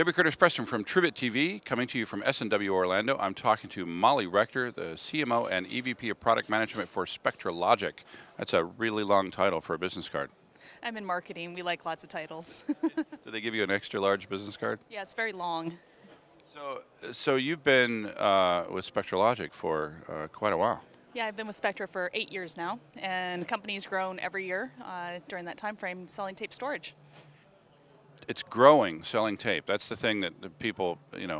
Debbie Curtis Preston from Tribit TV, coming to you from S&W Orlando. I'm talking to Molly Rector, the CMO and EVP of Product Management for SpectraLogic. That's a really long title for a business card. I'm in marketing. We like lots of titles. Did they give you an extra large business card? Yeah, it's very long. So you've been with SpectraLogic for quite a while. Yeah, I've been with Spectra for 8 years now, and the company's grown every year during that time frame selling tape storage. It's growing, selling tape. That's the thing that the people,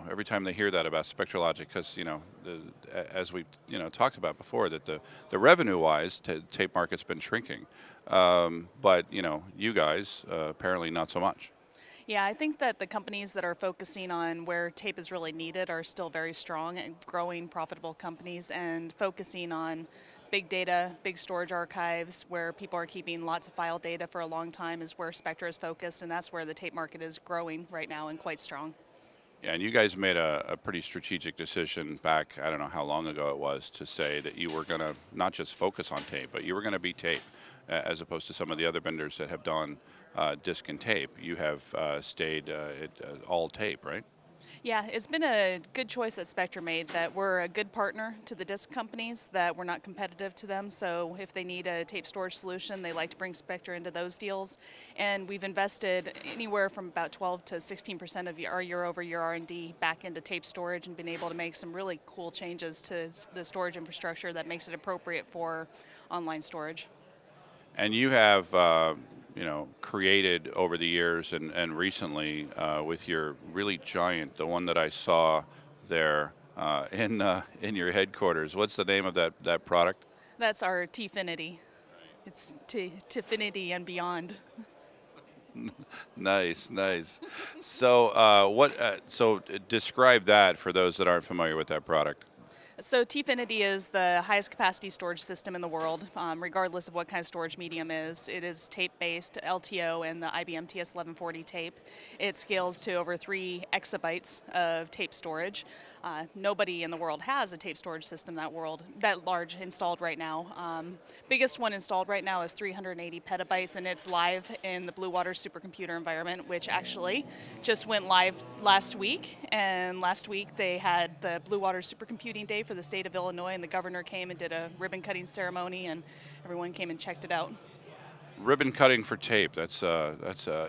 every time they hear that about SpectraLogic, because, as we've, talked about before, that the revenue-wise, tape market's been shrinking. But, you guys, apparently not so much. Yeah, I think that the companies that are focusing on where tape is really needed are still very strong and growing profitable companies, and focusing on big data, big storage archives where people are keeping lots of file data for a long time is where Spectra is focused, and that's where the tape market is growing right now and quite strong. Yeah, and you guys made a pretty strategic decision back, I don't know how long ago it was, to say that you were going to not just focus on tape, but you were going to be tape, as opposed to some of the other vendors that have done disc and tape. You have stayed all tape, right? Yeah, it's been a good choice that Spectra made, that we're a good partner to the disc companies, that we're not competitive to them, so if they need a tape storage solution, they like to bring Spectra into those deals. And we've invested anywhere from about 12 to 16% of our year-over-year R&D back into tape storage, and been able to make some really cool changes to the storage infrastructure that makes it appropriate for online storage. And you have created over the years and recently with your really giant, the one that I saw there in your headquarters. What's the name of that product? That's our Tfinity. It's Tfinity and beyond. Nice. So so describe that for those that aren't familiar with that product. So Tfinity is the highest capacity storage system in the world, regardless of what kind of storage medium is. It is tape-based, LTO, and the IBM TS1140 tape. It scales to over 3 exabytes of tape storage. Nobody in the world has a tape storage system that large installed right now. Biggest one installed right now is 380 petabytes, and it's live in the Blue Water supercomputer environment, which actually just went live last week. And last week they had the Blue Water supercomputing day for the state of Illinois, and the governor came and did a ribbon cutting ceremony, and everyone came and checked it out. Ribbon cutting for tape. That's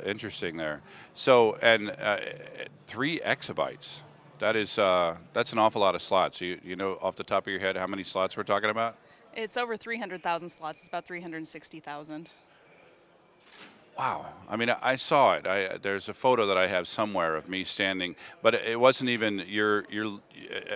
interesting there. So, and 3 exabytes. That's an awful lot of slots. You know off the top of your head how many slots we're talking about? It's over 300,000 slots. It's about 360,000. Wow. I mean, I saw it. There's a photo that I have somewhere of me standing, but it wasn't even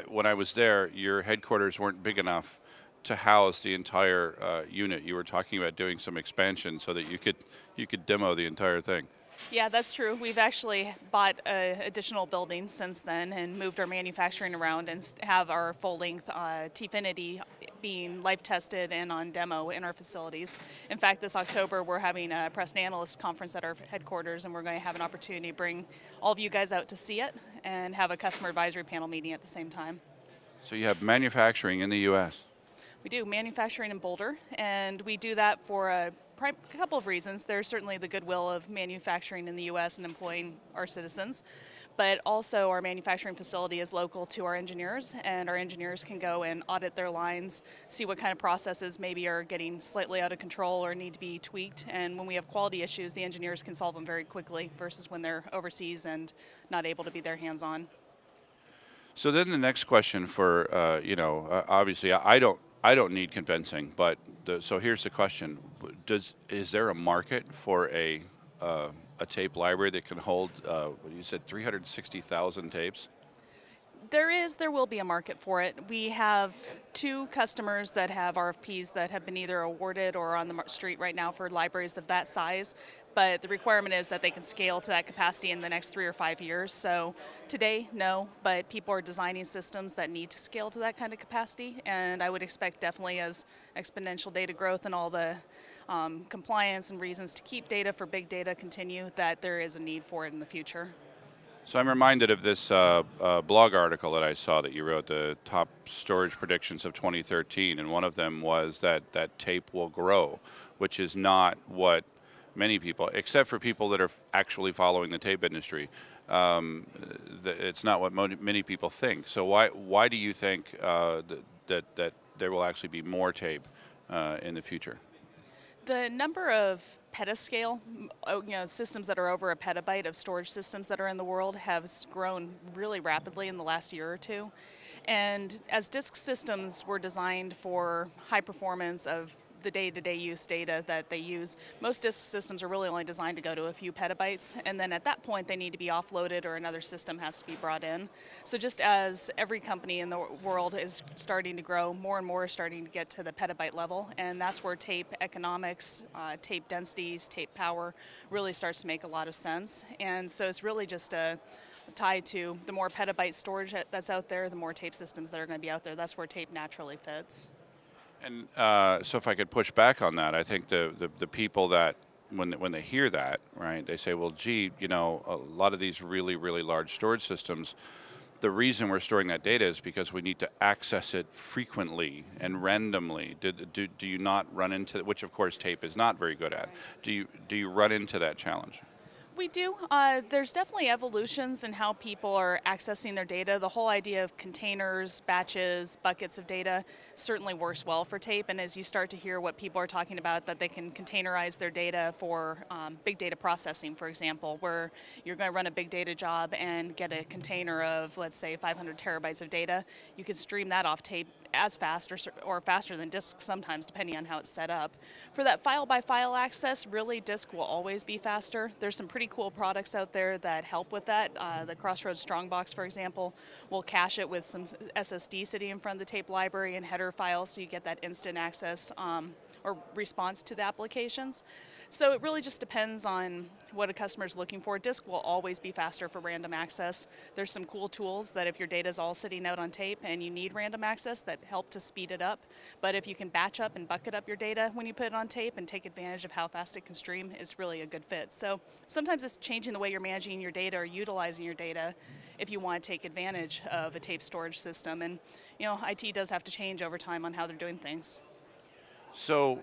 when I was there, your headquarters weren't big enough to house the entire unit. You were talking about doing some expansion so that you could demo the entire thing. Yeah, that's true. We've actually bought additional buildings since then and moved our manufacturing around, and have our full-length Tfinity being life-tested and on demo in our facilities. In fact, this October we're having a press and analyst conference at our headquarters, and we're going to have an opportunity to bring all of you guys out to see it and have a customer advisory panel meeting at the same time. So you have manufacturing in the U.S.? We do manufacturing in Boulder, and we do that for a couple of reasons. There's certainly the goodwill of manufacturing in the U.S. and employing our citizens, but also our manufacturing facility is local to our engineers, and our engineers can go and audit their lines, see what kind of processes maybe are getting slightly out of control or need to be tweaked, and when we have quality issues, the engineers can solve them very quickly versus when they're overseas and not able to be there hands-on. So then the next question for, obviously I don't need convincing, but so here's the question: is there a market for a tape library that can hold, you said 360,000 tapes? There will be a market for it. We have 2 customers that have RFPs that have been either awarded or on the street right now for libraries of that size, but the requirement is that they can scale to that capacity in the next 3 or 5 years. So today, no, but people are designing systems that need to scale to that kind of capacity, and I would expect definitely as exponential data growth and all the compliance and reasons to keep data for big data continue, that there is a need for it in the future. So I'm reminded of this blog article that I saw that you wrote, the top storage predictions of 2013, and one of them was that tape will grow, which is not what many people, except for people that are actually following the tape industry, it's not what many people think. So why do you think that there will actually be more tape in the future? The number of petascale, systems that are over a petabyte of storage systems that are in the world has grown really rapidly in the last year or two. And as disk systems were designed for high performance of the day-to-day use data that they use, most disk systems are really only designed to go to a few petabytes, and then at that point they need to be offloaded or another system has to be brought in. So just as every company in the world is starting to grow, more and more are starting to get to the petabyte level, and that's where tape economics, tape densities, tape power really starts to make a lot of sense. And so it's really just a tied to the more petabyte storage that's out there, the more tape systems that are going to be out there. That's where tape naturally fits. And so if I could push back on that, I think the people that, when they hear that, right, they say, well, gee, a lot of these really, really large storage systems, the reason we're storing that data is because we need to access it frequently and randomly. Do you not run into, which of course tape is not very good at, do you run into that challenge? We do. There's definitely evolutions in how people are accessing their data. The whole idea of containers, batches, buckets of data certainly works well for tape. And as you start to hear what people are talking about, that they can containerize their data for big data processing, for example, where you're going to run a big data job and get a container of, let's say, 500 terabytes of data, you can stream that off tape as fast or faster than disk sometimes, depending on how it's set up. For that file-by-file access, really disk will always be faster. There's some pretty cool products out there that help with that. The Crossroads Strongbox, for example, will cache it with some SSD sitting in front of the tape library and header files, so you get that instant access or response to the applications. So it really just depends on what a customer is looking for. Disk will always be faster for random access. There's some cool tools that if your data is all sitting out on tape and you need random access, that help to speed it up. But if you can batch up and bucket up your data when you put it on tape and take advantage of how fast it can stream, it's really a good fit. So sometimes it's changing the way you're managing your data or utilizing your data if you want to take advantage of a tape storage system. And IT does have to change over time on how they're doing things. So,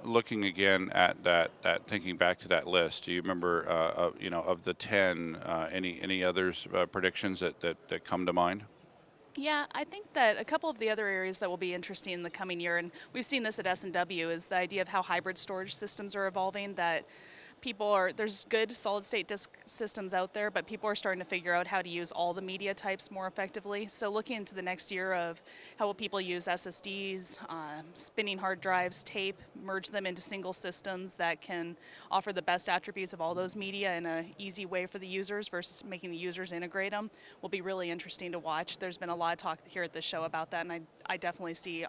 looking again at that, thinking back to that list, do you remember, of the 10, any others predictions that come to mind? Yeah, I think that a couple of the other areas that will be interesting in the coming year, and we've seen this at S&W, is the idea of how hybrid storage systems are evolving. That there's good solid-state disk systems out there, but people are starting to figure out how to use all the media types more effectively. So looking into the next year of how will people use SSDs, spinning hard drives, tape, merge them into single systems that can offer the best attributes of all those media in an easy way for the users versus making the users integrate them will be really interesting to watch. There's been a lot of talk here at this show about that, and I definitely see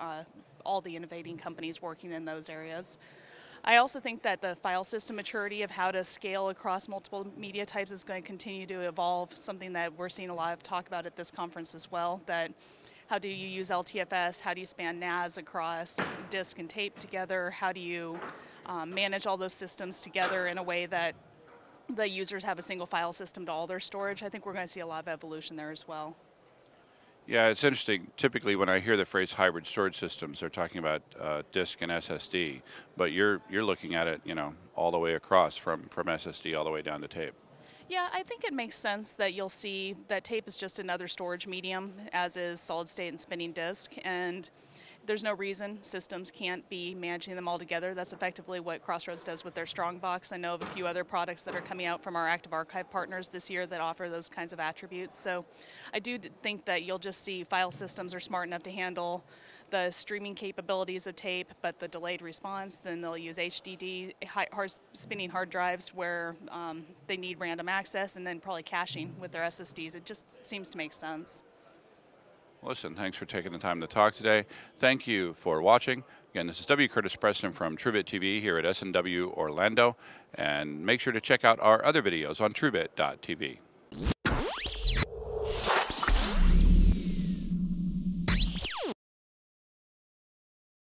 all the innovating companies working in those areas. I also think that the file system maturity of how to scale across multiple media types is going to continue to evolve, something that we're seeing a lot of talk about at this conference as well, that how do you use LTFS, how do you span NAS across disk and tape together, how do you manage all those systems together in a way that the users have a single file system to all their storage. I think we're going to see a lot of evolution there as well. Yeah, it's interesting. Typically, when I hear the phrase hybrid storage systems, they're talking about disk and SSD, but you're looking at it, all the way across from SSD all the way down to tape. Yeah, I think it makes sense that you'll see that tape is just another storage medium, as is solid state and spinning disk, and there's no reason systems can't be managing them all together. That's effectively what Crossroads does with their Strongbox. I know of a few other products that are coming out from our Active Archive partners this year that offer those kinds of attributes. So I do think that you'll just see file systems are smart enough to handle the streaming capabilities of tape, but the delayed response, then they'll use HDD, spinning hard drives where they need random access, and then probably caching with their SSDs. It just seems to make sense. Listen, thanks for taking the time to talk today. Thank you for watching. Again, this is W. Curtis Preston from TrueBit TV here at S&W Orlando. And make sure to check out our other videos on TrueBit.tv.